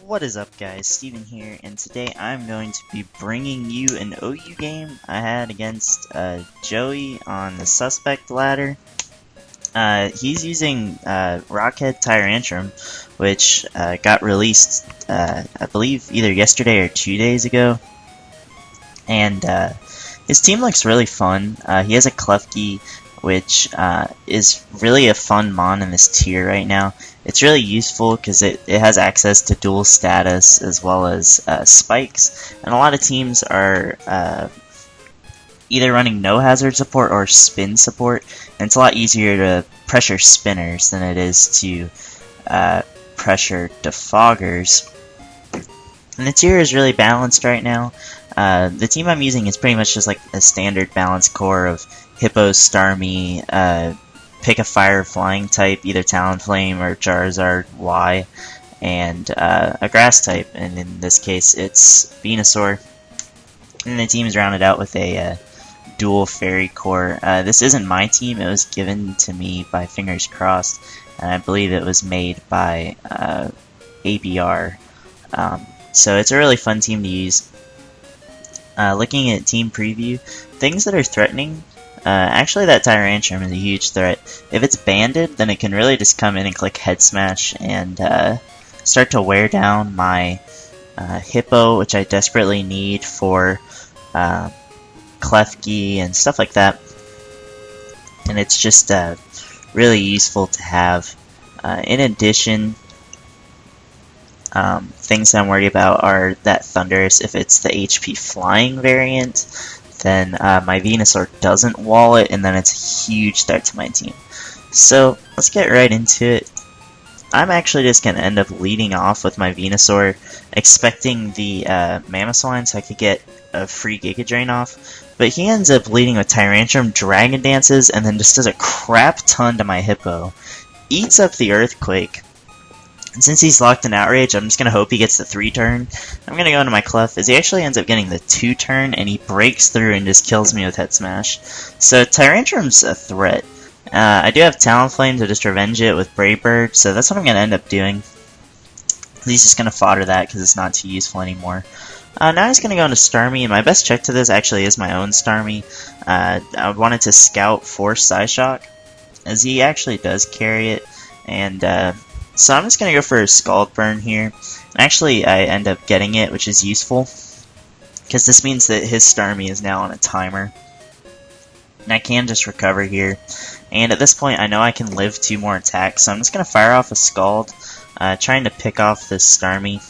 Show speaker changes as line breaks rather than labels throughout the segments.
What is up, guys? Steven here, and today I'm going to be bringing you an OU game I had against Joey on the Suspect ladder. He's using Rockhead Tyrantrum, which got released, I believe, either yesterday or 2 days ago. And his team looks really fun. He has a Klefki, which is really a fun mon in this tier right now. It's really useful because it has access to dual status as well as spikes, and a lot of teams are either running no hazard support or spin support, and it's a lot easier to pressure spinners than it is to pressure defoggers. And the tier is really balanced right now. The team I'm using is pretty much just like a standard balanced core of Hippo, Starmie, pick a fire flying type, either Talonflame or Charizard Y, and a grass type, and in this case it's Venusaur. And the team is rounded out with a dual fairy core. This isn't my team, it was given to me by Fingers Crossed, and I believe it was made by ABR. So it's a really fun team to use. Looking at team preview, things that are threatening, actually that Tyrantrum is a huge threat. If it's banded, then it can really just come in and click Head Smash and start to wear down my Hippo, which I desperately need for Klefki and stuff like that. And it's just really useful to have. In addition, things I'm worried about are that Thunderous, if it's the HP flying variant, then my Venusaur doesn't wall it, and then it's a huge threat to my team. So let's get right into it. I'm actually just going to end up leading off with my Venusaur, expecting the Mamoswine so I could get a free Giga Drain off, but he ends up leading with Tyrantrum, Dragon Dances, and then just does a crap ton to my Hippo. Eats up the Earthquake. And since he's locked in Outrage, I'm just going to hope he gets the 3-turn. I'm going to go into my Clef, as he actually ends up getting the 2-turn, and he breaks through and just kills me with Head Smash. So Tyrantrum's a threat. I do have Talonflame to just revenge it with Brave Bird, so that's what I'm going to end up doing. He's just going to fodder that because it's not too useful anymore. Now he's going to go into Starmie, and my best check to this actually is my own Starmie. I wanted to scout for Psyshock, as he actually does carry it, and so I'm just going to go for a Scald Burn here. Actually, I end up getting it, which is useful, because this means that his Starmie is now on a timer. And I can just recover here. And at this point, I know I can live 2 more attacks, so I'm just going to fire off a Scald, trying to pick off this Starmie.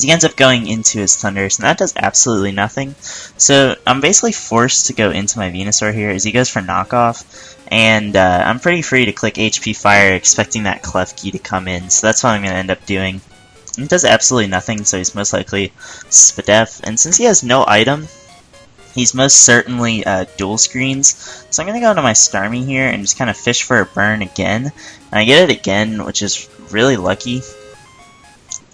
He ends up going into his Thunders, and that does absolutely nothing. So I'm basically forced to go into my Venusaur here, as he goes for Knockoff. And I'm pretty free to click HP Fire, expecting that Klefki to come in, so that's what I'm going to end up doing. It does absolutely nothing, so he's most likely Spadef, and since he has no item, he's most certainly dual screens, so I'm going to go into my Starmie here and just kind of fish for a burn again, and I get it again, which is really lucky.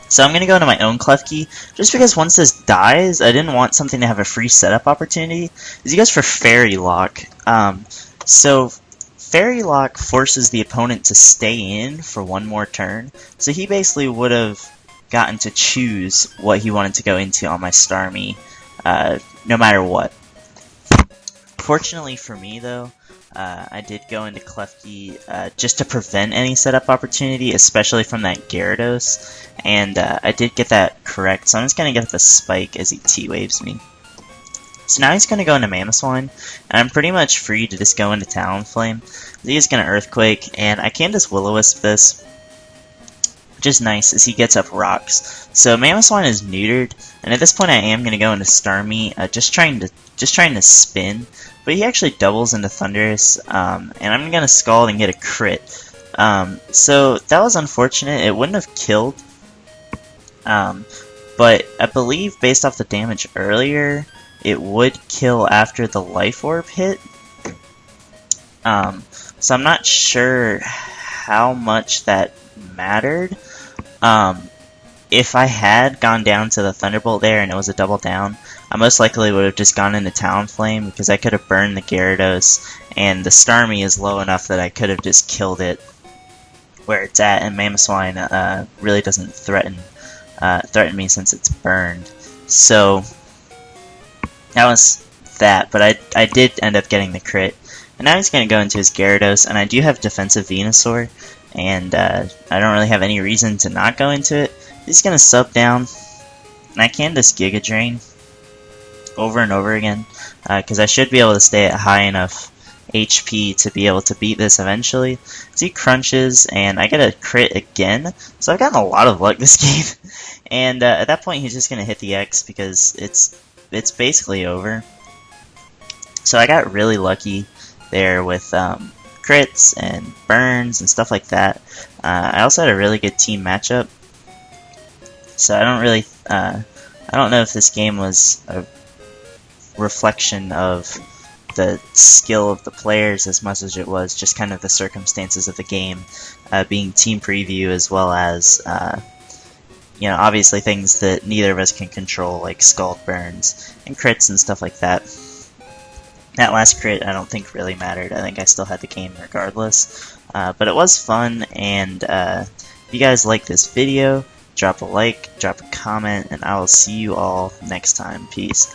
So I'm going to go into my own Klefki, just because once this dies, I didn't want something to have a free setup opportunity, as he goes for Fairy Lock. So Fairy Lock forces the opponent to stay in for 1 more turn, so he basically would have gotten to choose what he wanted to go into on my Starmie, no matter what. Fortunately for me, though, I did go into Klefki just to prevent any setup opportunity, especially from that Gyarados, and I did get that correct, so I'm just going to get the Spike as he T-Waves me. So now he's going to go into Mamoswine, and I'm pretty much free to just go into Talonflame. He's going to Earthquake, and I can just Will-O-Wisp this, which is nice as he gets up rocks. So Mamoswine is neutered, and at this point I am going to go into Starmie, just trying to spin, but he actually doubles into Thunderous, and I'm going to Scald and get a crit. So that was unfortunate. It wouldn't have killed, but I believe based off the damage earlier, it would kill after the Life Orb hit. So I'm not sure how much that mattered. If I had gone down to the Thunderbolt there and it was a double down, I most likely would have just gone into Talonflame because I could have burned the Gyarados, and the Starmie is low enough that I could have just killed it where it's at, and Mamoswine really doesn't threaten threaten me since it's burned. So that was that, but I did end up getting the crit. And now he's going to go into his Gyarados, and I do have defensive Venusaur, and I don't really have any reason to not go into it. He's going to sub down, and I can just Giga Drain over and over again, because I should be able to stay at high enough HP to be able to beat this eventually. So he crunches, and I get a crit again, so I've gotten a lot of luck this game. And at that point, he's just going to hit the X because it's basically over. So I got really lucky there with crits and burns and stuff like that. I also had a really good team matchup, so I don't know if this game was a reflection of the skill of the players as much as it was just kind of the circumstances of the game, being team preview as well as obviously things that neither of us can control, like scald burns and crits and stuff like that. That last crit I don't think really mattered. I think I still had the game regardless. But it was fun, and if you guys like this video, drop a like, drop a comment, and I will see you all next time. Peace.